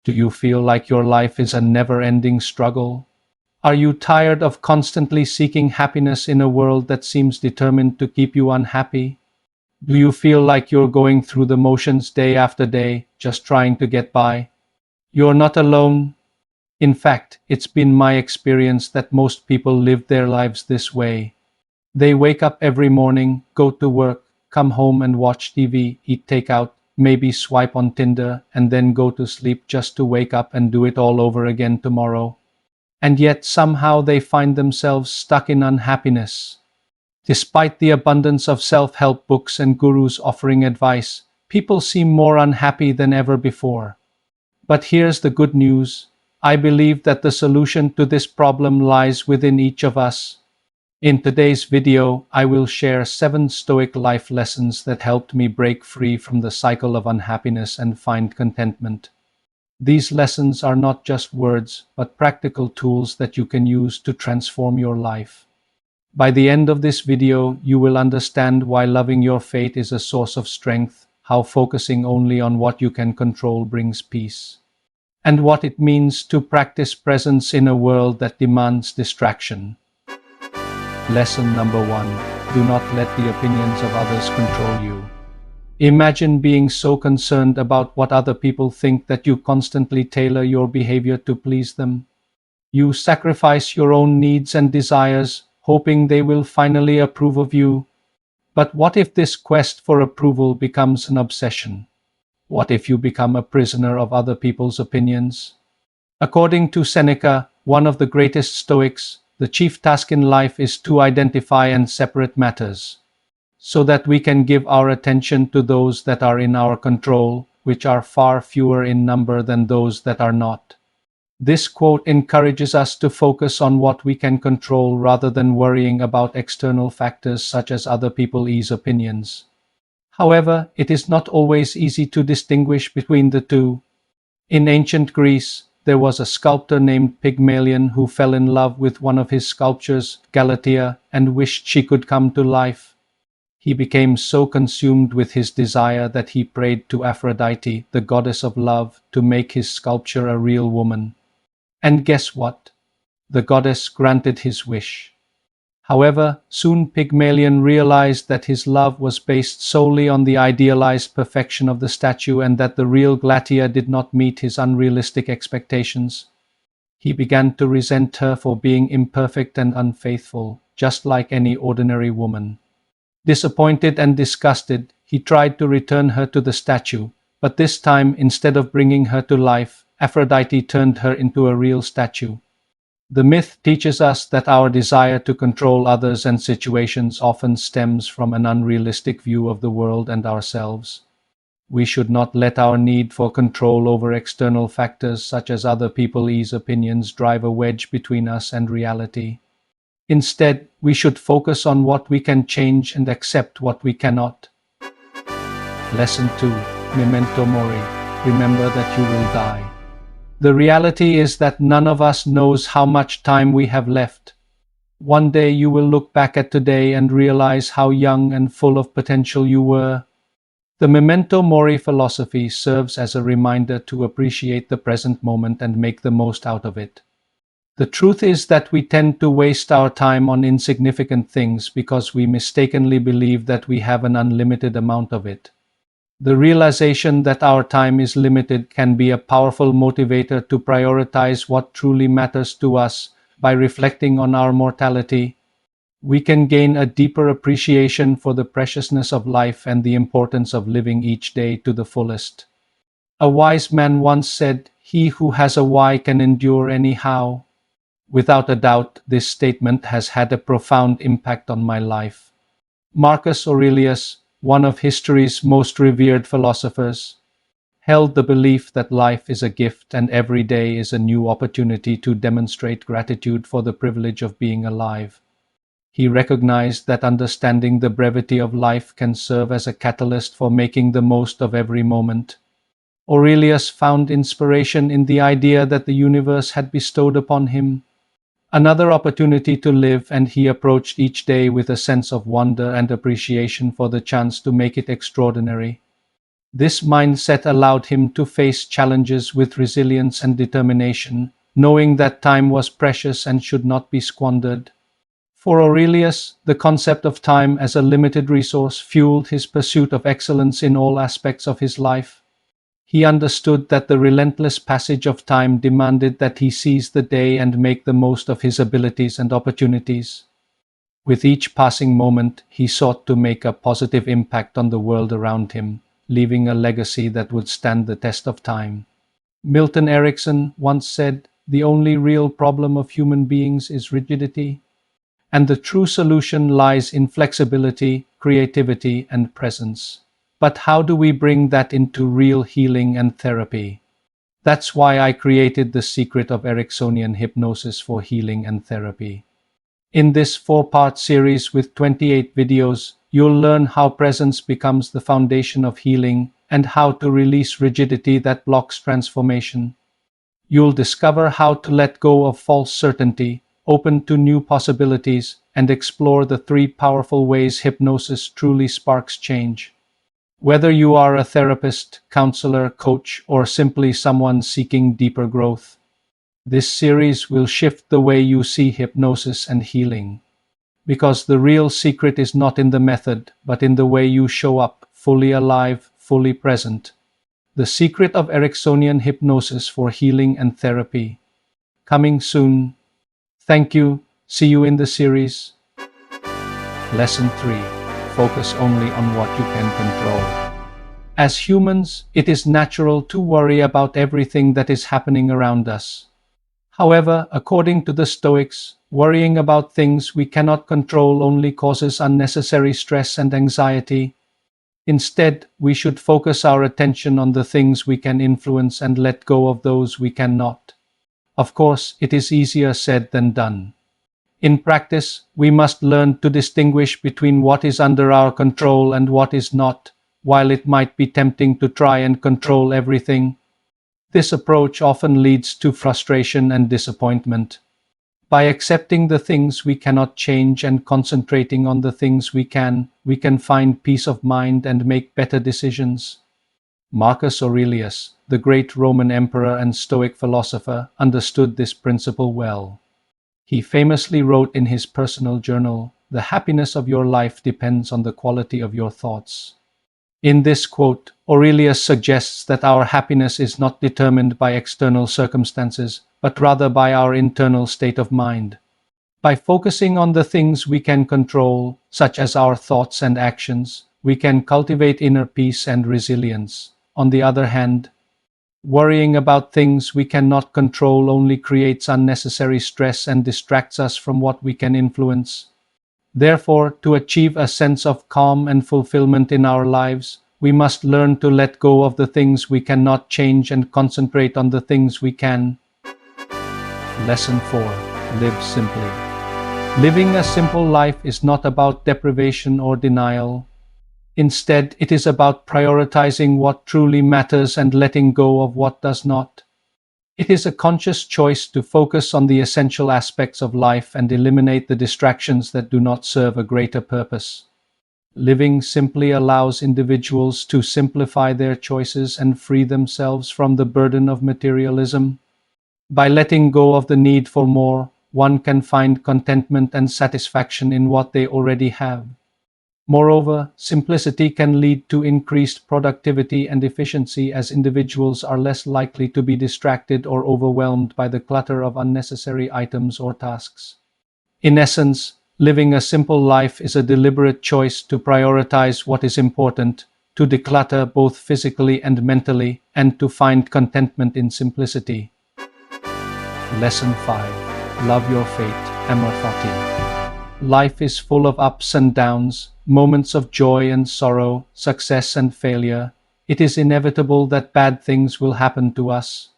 Do you feel like your life is a never-ending struggle? Are you tired of constantly seeking happiness in a world that seems determined to keep you unhappy? Do you feel like you're going through the motions day after day, just trying to get by? You're not alone. In fact, it's been my experience that most people live their lives this way. They wake up every morning, go to work, come home and watch TV, eat takeout, maybe swipe on Tinder, and then go to sleep just to wake up and do it all over again tomorrow. And yet somehow they find themselves stuck in unhappiness. Despite the abundance of self-help books and gurus offering advice, people seem more unhappy than ever before. But here's the good news. I believe that the solution to this problem lies within each of us. In today's video, I will share 7 Stoic life lessons that helped me break free from the cycle of unhappiness and find contentment. These lessons are not just words, but practical tools that you can use to transform your life. By the end of this video, you will understand why loving your fate is a source of strength, how focusing only on what you can control brings peace, and what it means to practice presence in a world that demands distraction. Lesson number 1. Do not let the opinions of others control you. Imagine being so concerned about what other people think that you constantly tailor your behavior to please them. You sacrifice your own needs and desires, hoping they will finally approve of you. But what if this quest for approval becomes an obsession? What if you become a prisoner of other people's opinions? According to Seneca, one of the greatest Stoics, the chief task in life is to identify and separate matters, so that we can give our attention to those that are in our control, which are far fewer in number than those that are not. This quote encourages us to focus on what we can control rather than worrying about external factors such as other people's opinions. However, it is not always easy to distinguish between the two. In ancient Greece, there was a sculptor named Pygmalion who fell in love with one of his sculptures, Galatea, and wished she could come to life. He became so consumed with his desire that he prayed to Aphrodite, the goddess of love, to make his sculpture a real woman. And guess what? The goddess granted his wish. However, soon Pygmalion realized that his love was based solely on the idealized perfection of the statue and that the real Galatea did not meet his unrealistic expectations. He began to resent her for being imperfect and unfaithful, just like any ordinary woman. Disappointed and disgusted, he tried to return her to the statue, but this time, instead of bringing her to life, Aphrodite turned her into a real statue. The myth teaches us that our desire to control others and situations often stems from an unrealistic view of the world and ourselves. We should not let our need for control over external factors such as other people's opinions drive a wedge between us and reality. Instead, we should focus on what we can change and accept what we cannot. Lesson 2. Memento Mori. Remember that you will die. The reality is that none of us knows how much time we have left. One day you will look back at today and realize how young and full of potential you were. The Memento Mori philosophy serves as a reminder to appreciate the present moment and make the most out of it. The truth is that we tend to waste our time on insignificant things because we mistakenly believe that we have an unlimited amount of it. The realization that our time is limited can be a powerful motivator to prioritize what truly matters to us. By reflecting on our mortality, we can gain a deeper appreciation for the preciousness of life and the importance of living each day to the fullest. A wise man once said, "He who has a why can endure any how." Without a doubt, this statement has had a profound impact on my life. Marcus Aurelius, one of history's most revered philosophers, held the belief that life is a gift and every day is a new opportunity to demonstrate gratitude for the privilege of being alive. He recognized that understanding the brevity of life can serve as a catalyst for making the most of every moment. Aurelius found inspiration in the idea that the universe had bestowed upon him another opportunity to live, and he approached each day with a sense of wonder and appreciation for the chance to make it extraordinary. This mindset allowed him to face challenges with resilience and determination, knowing that time was precious and should not be squandered. For Aurelius, the concept of time as a limited resource fueled his pursuit of excellence in all aspects of his life. He understood that the relentless passage of time demanded that he seize the day and make the most of his abilities and opportunities. With each passing moment, he sought to make a positive impact on the world around him, leaving a legacy that would stand the test of time. Milton Erickson once said, "The only real problem of human beings is rigidity, and the true solution lies in flexibility, creativity, and presence." But how do we bring that into real healing and therapy? That's why I created the Secret of Ericksonian Hypnosis for Healing and Therapy. In this 4-part series with 28 videos, you'll learn how presence becomes the foundation of healing and how to release rigidity that blocks transformation. You'll discover how to let go of false certainty, open to new possibilities, and explore the 3 powerful ways hypnosis truly sparks change. Whether you are a therapist, counselor, coach, or simply someone seeking deeper growth, this series will shift the way you see hypnosis and healing. Because the real secret is not in the method, but in the way you show up, fully alive, fully present. The Secret of Ericksonian Hypnosis for Healing and Therapy. Coming soon. Thank you. See you in the series. Lesson 3. Focus only on what you can control. As humans, it is natural to worry about everything that is happening around us. However, according to the Stoics, worrying about things we cannot control only causes unnecessary stress and anxiety. Instead, we should focus our attention on the things we can influence and let go of those we cannot. Of course, it is easier said than done. In practice, we must learn to distinguish between what is under our control and what is not. While it might be tempting to try and control everything, this approach often leads to frustration and disappointment. By accepting the things we cannot change and concentrating on the things we can find peace of mind and make better decisions. Marcus Aurelius, the great Roman emperor and Stoic philosopher, understood this principle well. He famously wrote in his personal journal, "The happiness of your life depends on the quality of your thoughts." In this quote, Aurelius suggests that our happiness is not determined by external circumstances, but rather by our internal state of mind. By focusing on the things we can control, such as our thoughts and actions, we can cultivate inner peace and resilience. On the other hand, worrying about things we cannot control only creates unnecessary stress and distracts us from what we can influence. Therefore, to achieve a sense of calm and fulfillment in our lives, we must learn to let go of the things we cannot change and concentrate on the things we can. Lesson 4. Live simply. Living a simple life is not about deprivation or denial. Instead, it is about prioritizing what truly matters and letting go of what does not. It is a conscious choice to focus on the essential aspects of life and eliminate the distractions that do not serve a greater purpose. Living simply allows individuals to simplify their choices and free themselves from the burden of materialism. By letting go of the need for more, one can find contentment and satisfaction in what they already have. Moreover, simplicity can lead to increased productivity and efficiency as individuals are less likely to be distracted or overwhelmed by the clutter of unnecessary items or tasks. In essence, living a simple life is a deliberate choice to prioritize what is important, to declutter both physically and mentally, and to find contentment in simplicity. Lesson 5. Love your fate. Amor Fati. Life is full of ups and downs, moments of joy and sorrow, success and failure. It is inevitable that bad things will happen to us.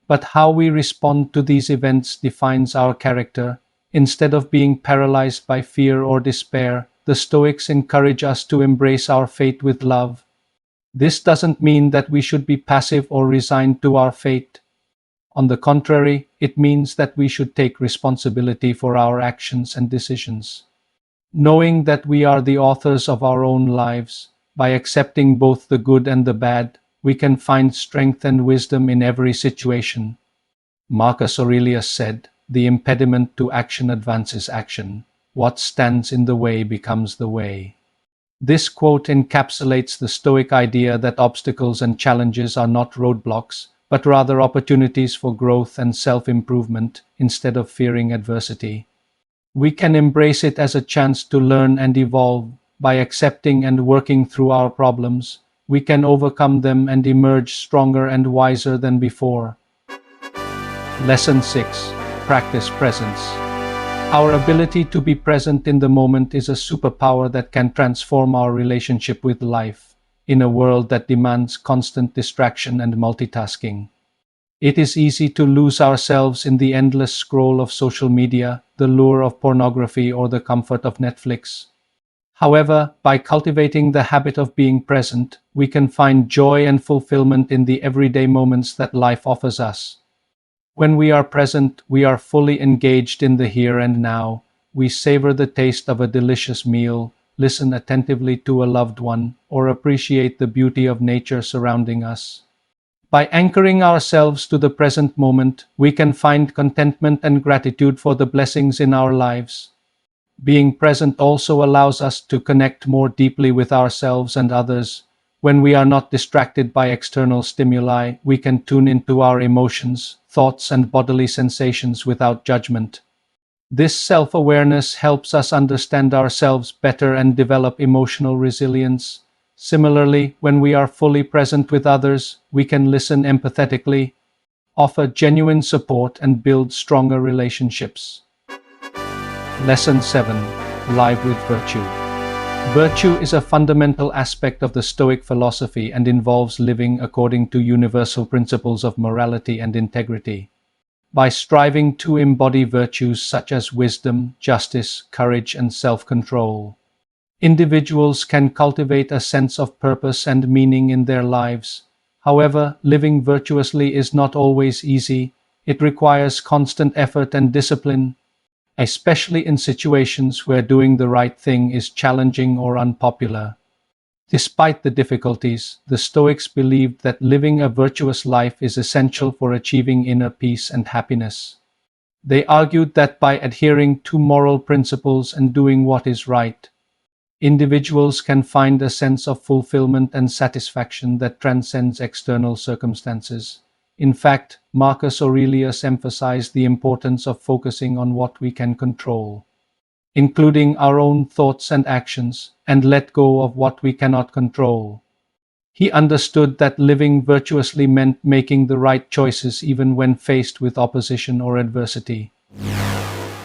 But how we respond to these events defines our character. Instead of being paralyzed by fear or despair, the Stoics encourage us to embrace our fate with love. This doesn't mean that we should be passive or resigned to our fate. On the contrary, it means that we should take responsibility for our actions and decisions. Knowing that we are the authors of our own lives, By accepting both the good and the bad, we can find strength and wisdom in every situation. Marcus Aurelius said, "The impediment to action advances action. What stands in the way becomes the way." This quote encapsulates the Stoic idea that obstacles and challenges are not roadblocks, but rather opportunities for growth and self-improvement instead of fearing adversity. We can embrace it as a chance to learn and evolve. By accepting and working through our problems, we can overcome them and emerge stronger and wiser than before. Lesson 6. Practice presence. Our ability to be present in the moment is a superpower that can transform our relationship with life in a world that demands constant distraction and multitasking. It is easy to lose ourselves in the endless scroll of social media, the lure of pornography, or the comfort of Netflix. However, by cultivating the habit of being present, we can find joy and fulfillment in the everyday moments that life offers us. When we are present, we are fully engaged in the here and now. We savor the taste of a delicious meal, listen attentively to a loved one, or appreciate the beauty of nature surrounding us. By anchoring ourselves to the present moment, we can find contentment and gratitude for the blessings in our lives. Being present also allows us to connect more deeply with ourselves and others. When we are not distracted by external stimuli, we can tune into our emotions, thoughts, and bodily sensations without judgment. This self-awareness helps us understand ourselves better and develop emotional resilience. Similarly, when we are fully present with others, we can listen empathetically, offer genuine support, and build stronger relationships. Lesson 7. Live with Virtue. Virtue is a fundamental aspect of the Stoic philosophy and involves living according to universal principles of morality and integrity. By striving to embody virtues such as wisdom, justice, courage, and self-control, individuals can cultivate a sense of purpose and meaning in their lives. However, living virtuously is not always easy. It requires constant effort and discipline, especially in situations where doing the right thing is challenging or unpopular. Despite the difficulties, the Stoics believed that living a virtuous life is essential for achieving inner peace and happiness. They argued that by adhering to moral principles and doing what is right, individuals can find a sense of fulfillment and satisfaction that transcends external circumstances. In fact, Marcus Aurelius emphasized the importance of focusing on what we can control, including our own thoughts and actions, and let go of what we cannot control. He understood that living virtuously meant making the right choices even when faced with opposition or adversity.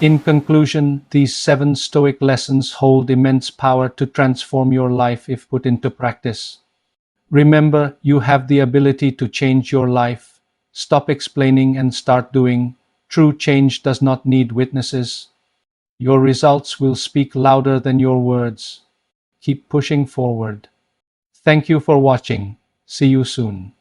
In conclusion, these 7 Stoic lessons hold immense power to transform your life if put into practice. Remember, you have the ability to change your life. Stop explaining and start doing. True change does not need witnesses. Your results will speak louder than your words. Keep pushing forward. Thank you for watching. See you soon.